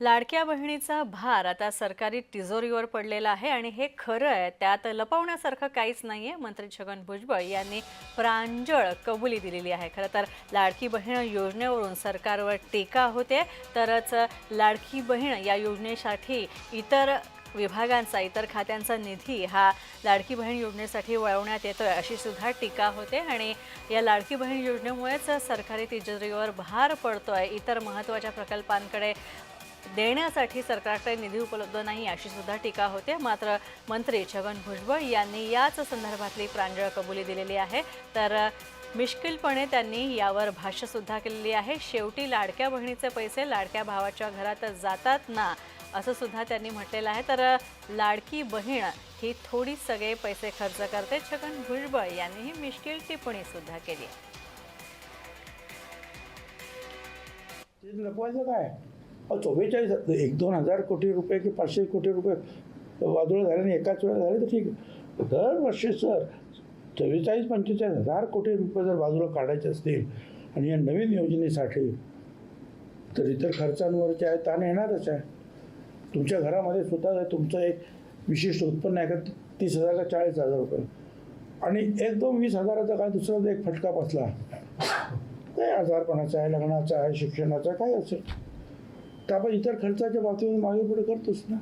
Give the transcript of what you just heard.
लाडक्या बहिणीचा भार आता सरकारी तिजोरीवर पडलेला आहे आणि हे खरं आहे, त्यात लपवण्यासारखं काहीच नाहीये. मंत्री छगन भुजबळ यांनी प्रांजळ कबुली दिलेली आहे. खरं तर लाडकी बहीण योजनेवरून सरकारवर टीका होते, तरच लाडकी बहीण या योजनेसाठी इतर विभागांचा, इतर खात्यांचा निधी हा लाडकी बहीण योजनेसाठी वळवण्यात येतोय अशी सुद्धा टीका होते. आणि या लाडकी बहीण योजनेमुळेच सरकारी तिजोरीवर भार पडतोय. इतर महत्त्वाच्या प्रकल्पांकडे देण्यासाठी सरकारकडे निधी उपलब्ध नाही अशी सुद्धा टीका होते. मात्र मंत्री छगन भुजबळ यांनी याच संदर्भातली प्रांजळ कबुली दिलेली आहे. तर मिश्किलपणे त्यांनी यावर भाष्य सुद्धा केलेली आहे. शेवटी लाडक्या बहिणीचे पैसे लाडक्या भावाच्या घरात जातात ना, असं सुद्धा त्यांनी म्हटलेलं आहे. तर लाडकी बहीण ही थोडी सगळे पैसे खर्च करते. छगन भुजबळ यांनी ही मिश्किल टिप्पणी सुद्धा केली आहे. लपवायचं काय? 44 1-2 हजार कोटी रुपये की 500 कोटी रुपये वादळ झाल्याने एकाच वेळेला झाले तर ठीक आहे. दरवर्षी सर 44-45 हजार कोटी रुपये जर बाजूला काढायचे असतील आणि या नवीन योजनेसाठी, तर इतर खर्चांवरचे आहे ताण येणारच आहे. तुमच्या घरामध्ये सुद्धा जर तुमचं एक विशिष्ट उत्पन्न आहे का 30,000 का 40,000 रुपये आणि 1-2 20,000चा काय दुसरा जर एक फटका बसला, काय आजारपणाचा आहे, लग्नाचा आहे, शिक्षणाचा काय असेल, तर आपण इतर खर्चाच्या बाबतीमध्ये मागे पुढे करतोच ना.